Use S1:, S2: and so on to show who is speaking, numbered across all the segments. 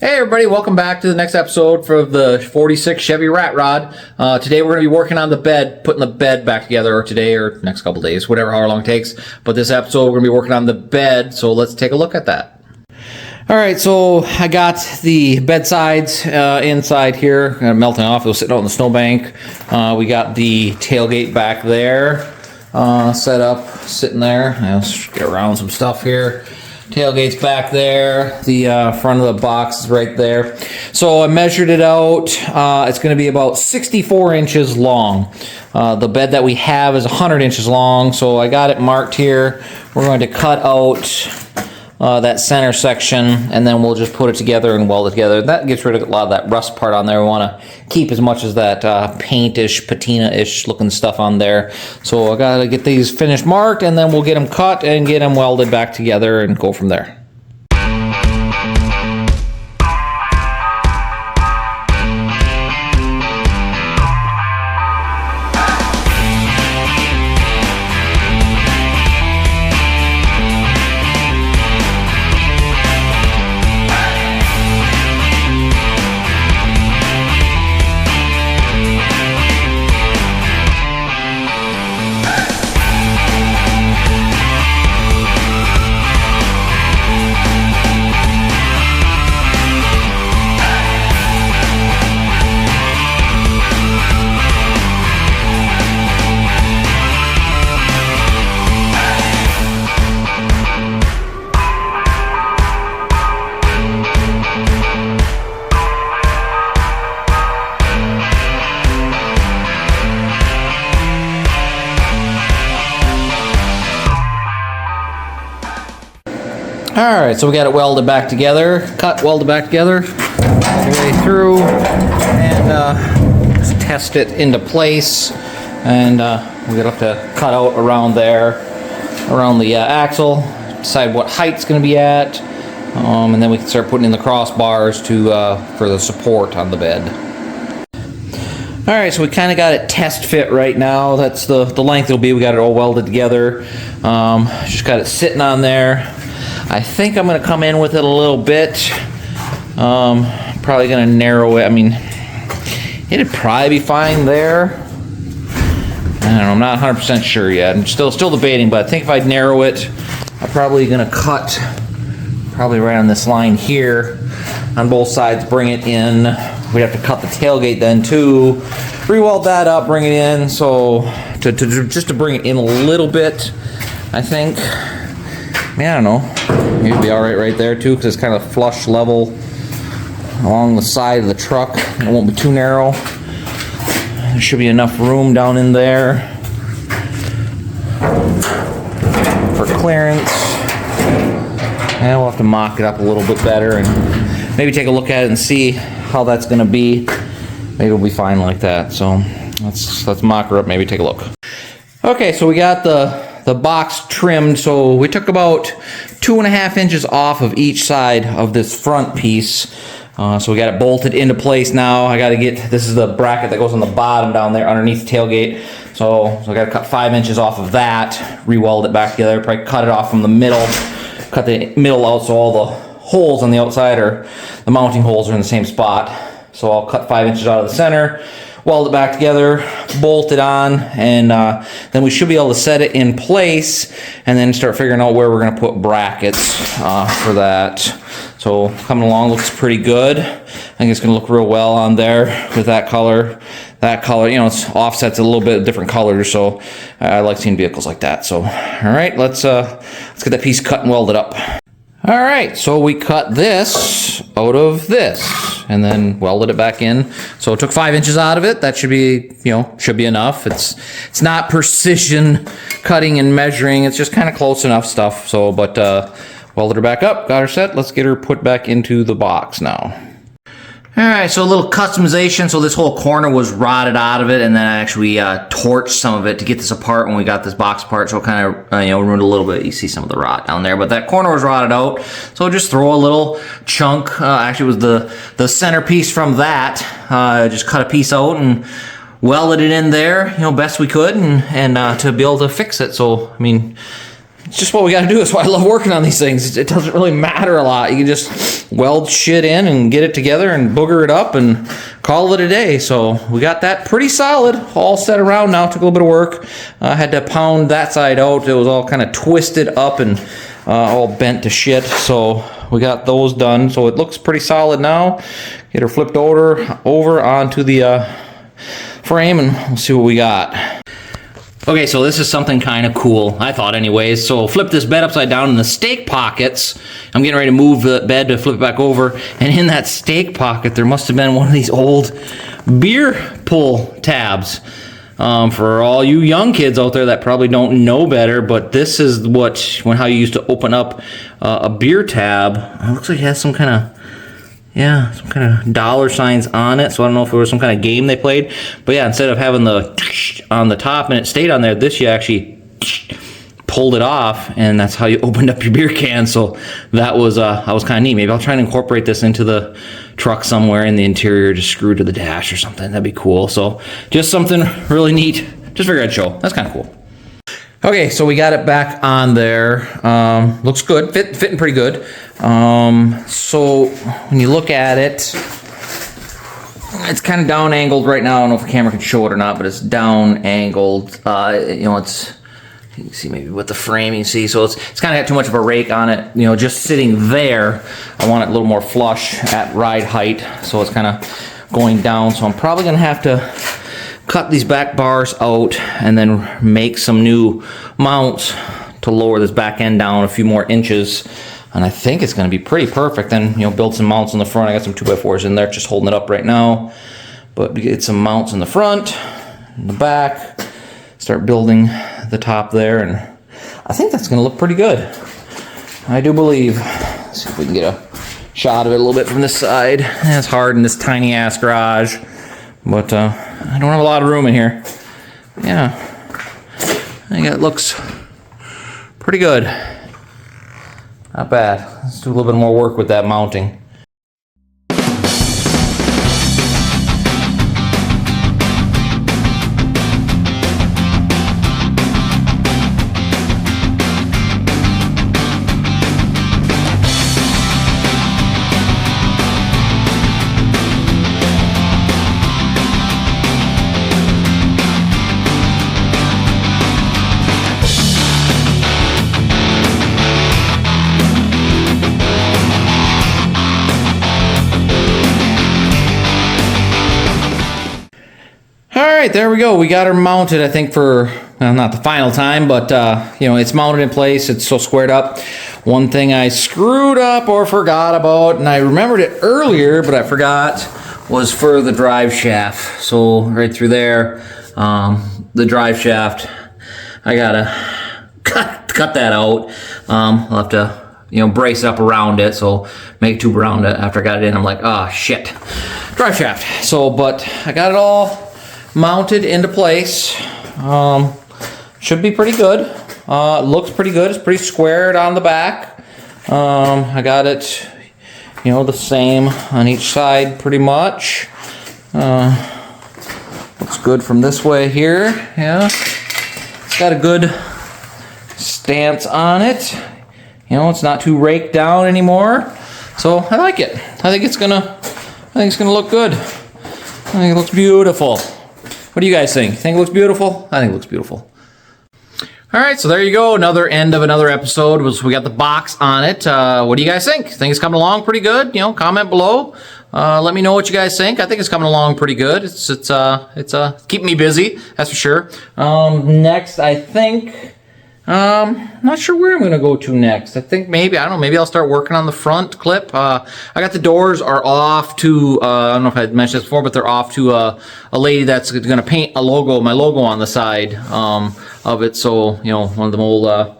S1: Hey everybody, welcome back to the next episode for the 46 Chevy Rat Rod. Today we're going to be working on the bed, putting the bed back together, or today or next couple days, whatever, however long it takes. But this episode we're going to be working on the bed, so let's take a look at that. Alright, so I got the bed sides inside here, melting off. It was sitting out on the snowbank. We got the tailgate back there, set up, sitting there. Let's get around some stuff here. Tailgate's back there. The front of the box is right there. So I measured it out. It's going to be about 64 inches long. The bed that we have is 100 inches long, so I got it marked here. We're going to cut out that center section, and then we'll just put it together and weld it together. That gets rid of a lot of that rust part on there. We want to keep as much as that paint-ish, patina-ish looking stuff on there. So I got to get these finished marked, and then we'll get them cut and get them welded back together and go from there. Alright, so we got it welded back together, welded back together, all the way through, and just test it into place, and we're going to have to cut out around there, around the axle, decide what height it's going to be at, and then we can start putting in the crossbars for the support on the bed. Alright, so we kind of got it test fit right now. That's the length it'll be. We got it all welded together. Just got it sitting on there. I think I'm going to come in with it a little bit. Probably going to narrow it. I mean, it'd probably be fine there. I don't know. I'm not 100% sure yet. I'm still debating, but I think if I narrow it, I'm probably going to cut probably right on this line here on both sides, bring it in. We'd have to cut the tailgate then too. Re-weld that up, bring it in. So just to bring it in a little bit, I think. I mean, I don't know. Maybe it'll be alright right there too, because it's kind of flush level along the side of the truck. It won't be too narrow. There should be enough room down in there for clearance. And we'll have to mock it up a little bit better and maybe take a look at it and see how that's going to be. Maybe it'll be fine like that. So let's mock her up, maybe take a look. Okay, so we got the box trimmed. So we took about 2.5 inches off of each side of this front piece. So we got it bolted into place now. I got to get, this is the bracket that goes on the bottom down there underneath the tailgate. So I got to cut 5 inches off of that, re-weld it back together, probably cut it off from the middle, cut the middle out so all the holes on the outside, or the mounting holes, are in the same spot. So I'll cut 5 inches out of the center, weld it back together, bolt it on, and then we should be able to set it in place and then start figuring out where we're going to put brackets for that. So coming along looks pretty good. I think it's going to look real well on there with that color. That color, you know, it's offsets a little bit different colors, so I like seeing vehicles like that. So, all right, let's get that piece cut and welded up. All right, so we cut this out of this and then welded it back in. So it took 5 inches out of it. That should be, should be enough. It's not precision cutting and measuring. It's just kind of close enough stuff. So, but welded her back up, got her set. Let's get her put back into the box now. Alright, so a little customization. So this whole corner was rotted out of it, and then I actually torched some of it to get this apart when we got this box apart, so it kind of ruined a little bit. You see some of the rot down there, but that corner was rotted out, so just throw a little chunk. Actually it was the centerpiece from that. Just cut a piece out and welded it in there, best we could, and to be able to fix it. So I mean, it's just what we got to do. That's why I love working on these things. It doesn't really matter a lot. You can just weld shit in and get it together and booger it up and call it a day. So we got that pretty solid, all set around now. Took a little bit of work. I had to pound that side out. It was all kind of twisted up and all bent to shit. So we got those done. So it looks pretty solid now. Get her flipped over onto the frame, and we'll see what we got. Okay, so this is something kind of cool, I thought anyways. So flip this bed upside down in the stake pockets. I'm getting ready to move the bed to flip it back over. And in that stake pocket, there must have been one of these old beer pull tabs. For all you young kids out there that probably don't know better, but this is how you used to open up a beer tab. It looks like it has some kind of dollar signs on it, so I don't know if it was some kind of game they played. But yeah, instead of having the on the top and it stayed on there, this you actually pulled it off, and that's how you opened up your beer can. So that was kind of neat. Maybe I'll try and incorporate this into the truck somewhere in the interior, just screwed to the dash or something. That'd be cool. So just something really neat. Just figured I'd show. That's kind of cool. Okay, so we got it back on there. Looks good, fitting pretty good. So when you look at it, it's kind of down angled right now. I don't know if the camera can show it or not, but it's down angled. It's, you can see maybe with the frame, you can see, so it's kind of got too much of a rake on it. Just sitting there, I want it a little more flush at ride height, so it's kind of going down. So I'm probably gonna have to cut these back bars out and then make some new mounts to lower this back end down a few more inches, and I think it's going to be pretty perfect. Then build some mounts in the front. I got some 2x4s in there just holding it up right now, but get some mounts in the front, in the back, start building the top there, and I think that's going to look pretty good. I do believe. Let's see if we can get a shot of it a little bit from this side. It's hard in this tiny ass garage, but I don't have a lot of room in here. Yeah, I think it looks pretty good. Not bad. Let's do a little bit more work with that mounting. Alright, there we go. We got her mounted, I think, for, well, not the final time, but, it's mounted in place. It's so squared up. One thing I screwed up or forgot about, and I remembered it earlier, but I forgot, was for the drive shaft. So, right through there, the drive shaft, I gotta cut that out. I'll have to, brace it up around it, so make a tube around it. After I got it in, I'm like, oh, shit. Drive shaft. So, but I got it all mounted into place. Should be pretty good. Looks pretty good. It's pretty squared on the back. I got it, the same on each side pretty much. Looks good from this way here. Yeah, it's got a good stance on it. It's not too raked down anymore. So I like it. I think it's gonna look good. I think it looks beautiful. What do you guys think? Think it looks beautiful? I think it looks beautiful. All right, so there you go. Another end of another episode. We got the box on it. What do you guys think? Think it's coming along pretty good? Comment below. Let me know what you guys think. I think it's coming along pretty good. It's keeping me busy, that's for sure. Next, I think, not sure where I'm gonna go to next. I think maybe I'll start working on the front clip. I got the doors are off to, I don't know if I mentioned this before, but they're off to a lady that's gonna paint my logo on the side of it. So, one of them old,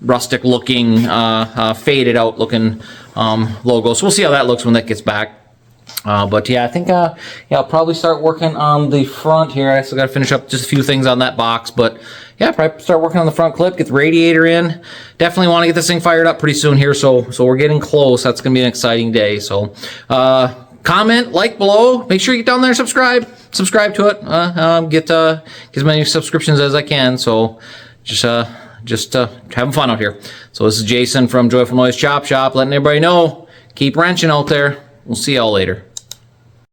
S1: rustic looking, faded out looking logos. So we'll see how that looks when that gets back. But yeah, I think I'll probably start working on the front here. I still got to finish up just a few things on that box, but yeah, probably start working on the front clip, get the radiator in. Definitely want to get this thing fired up pretty soon here, so we're getting close. That's gonna be an exciting day. So comment, like below, make sure you get down there and subscribe to it. Get as many subscriptions as I can. So just just having fun out here. So this is Jason from Joyful Noise Chop Shop, letting everybody know, keep wrenching out there. We'll see y'all later.